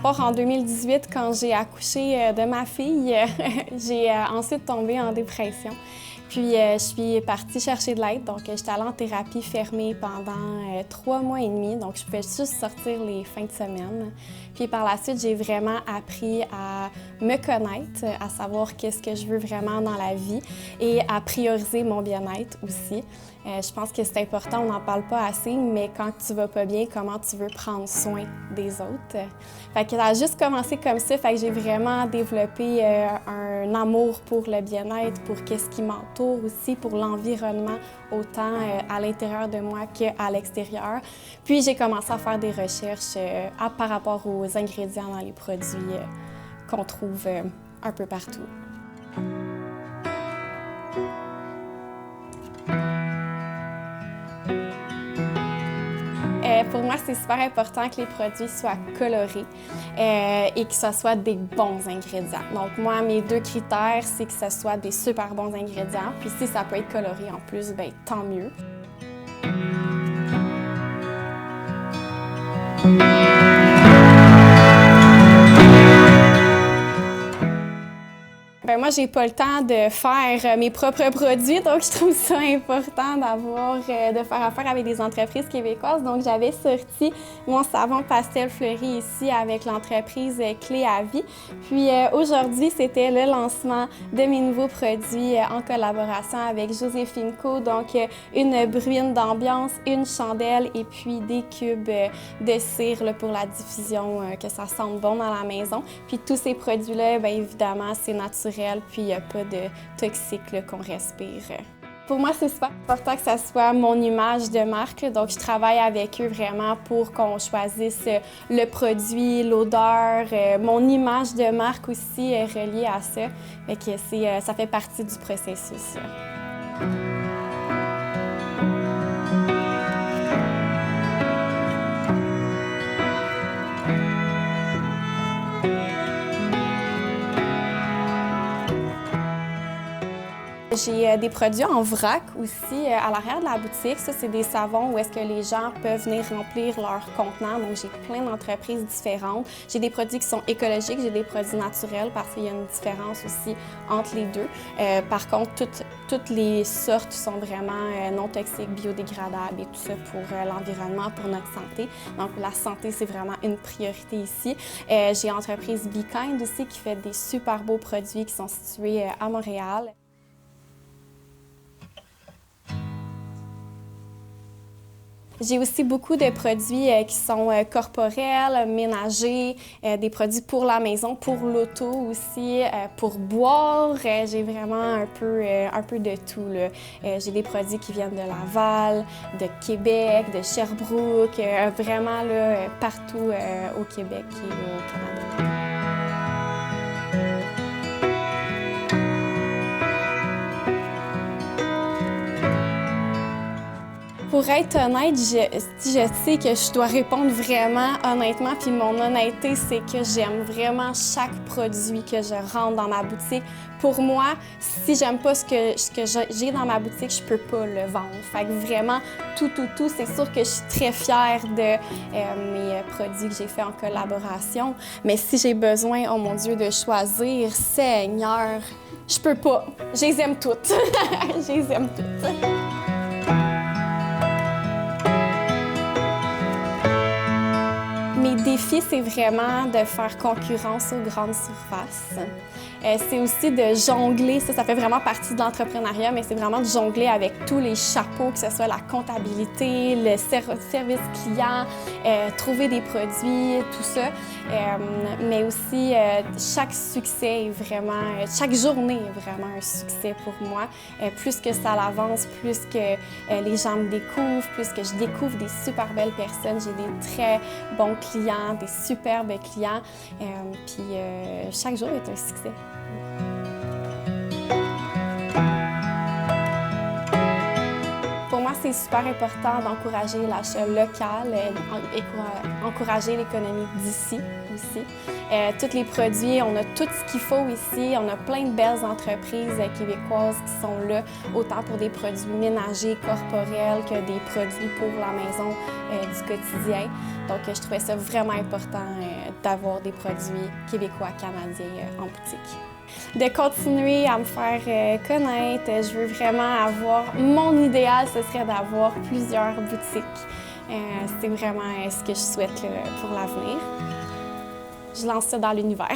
part en 2018, quand j'ai accouché de ma fille, j'ai ensuite tombé en dépression. Puis, je suis partie chercher de l'aide. Donc, j'étais allée en thérapie fermée pendant 3 mois et demi. Donc, je pouvais juste sortir les fins de semaine. Puis, par la suite, j'ai vraiment appris à me connaître, à savoir qu'est-ce que je veux vraiment dans la vie et à prioriser mon bien-être aussi. Je pense que c'est important, on n'en parle pas assez, mais quand tu vas pas bien, comment tu veux prendre soin des autres. Fait que ça a juste commencé comme ça, fait que j'ai vraiment développé un amour pour le bien-être, pour qu'est-ce qui m'entoure aussi, pour l'environnement, autant à l'intérieur de moi qu'à l'extérieur. Puis j'ai commencé à faire des recherches par rapport aux ingrédients dans les produits qu'on trouve un peu partout. Pour moi, c'est super important que les produits soient colorés et que ce soit des bons ingrédients. Donc moi, mes 2 critères, c'est que ce soit des super bons ingrédients. Puis si ça peut être coloré en plus, bien, tant mieux. Ben moi, j'ai pas le temps de faire mes propres produits, donc je trouve ça important de faire affaire avec des entreprises québécoises. Donc, j'avais sorti mon savon pastel fleuri ici avec l'entreprise Clé à Vie. Puis aujourd'hui, c'était le lancement de mes nouveaux produits en collaboration avec Joséphine Co. Donc, une bruine d'ambiance, une chandelle et puis des cubes de cire là, pour la diffusion, que ça sente bon dans la maison. Puis tous ces produits-là, bien évidemment, c'est naturel. Puis il n'y a pas de toxiques qu'on respire. Pour moi, c'est super important que ça soit mon image de marque. Donc, je travaille avec eux vraiment pour qu'on choisisse le produit, l'odeur. Mon image de marque aussi est reliée à ça. Fait que ça fait partie du processus. J'ai des produits en vrac aussi à l'arrière de la boutique. Ça, c'est des savons où est-ce que les gens peuvent venir remplir leur contenant. Donc, j'ai plein d'entreprises différentes. J'ai des produits qui sont écologiques, j'ai des produits naturels parce qu'il y a une différence aussi entre les deux. Par contre, toutes les sortes sont vraiment non toxiques, biodégradables et tout ça pour l'environnement, pour notre santé. Donc, la santé, c'est vraiment une priorité ici. J'ai l'entreprise Be Kind aussi qui fait des super beaux produits qui sont situés à Montréal. J'ai aussi beaucoup de produits qui sont corporels, ménagers, des produits pour la maison, pour l'auto aussi, pour boire. J'ai vraiment un peu de tout, là. J'ai des produits qui viennent de Laval, de Québec, de Sherbrooke, vraiment là, partout au Québec et au Canada. Pour être honnête, je sais que je dois répondre vraiment honnêtement, puis mon honnêteté, c'est que j'aime vraiment chaque produit que je rentre dans ma boutique. Pour moi, si j'aime pas ce que j'ai dans ma boutique, je peux pas le vendre. Fait que vraiment, tout, c'est sûr que je suis très fière de mes produits que j'ai faits en collaboration. Mais si j'ai besoin, oh mon Dieu, de choisir, Seigneur, je peux pas. Je les aime toutes. Je les aime toutes. Mes défis, c'est vraiment de faire concurrence aux grandes surfaces. C'est aussi de jongler, ça fait vraiment partie de l'entrepreneuriat, mais c'est vraiment de jongler avec tous les chapeaux, que ce soit la comptabilité, le service client, trouver des produits, tout ça. Mais aussi, chaque succès est vraiment, chaque journée est vraiment un succès pour moi. Plus que ça avance, plus que les gens me découvrent, plus que je découvre des super belles personnes. J'ai des très bons clients, des superbes clients. Puis chaque jour est un succès. Pour moi, c'est super important d'encourager l'achat local, encourager l'économie d'ici. aussi. Tous les produits, on a tout ce qu'il faut ici. On a plein de belles entreprises québécoises qui sont là, autant pour des produits ménagers, corporels, que des produits pour la maison du quotidien. Donc, je trouvais ça vraiment important d'avoir des produits québécois, canadiens en boutique. De continuer à me faire connaître, je veux vraiment avoir... Mon idéal, ce serait d'avoir plusieurs boutiques. C'est vraiment ce que je souhaite là, pour l'avenir. Je lance ça dans l'univers.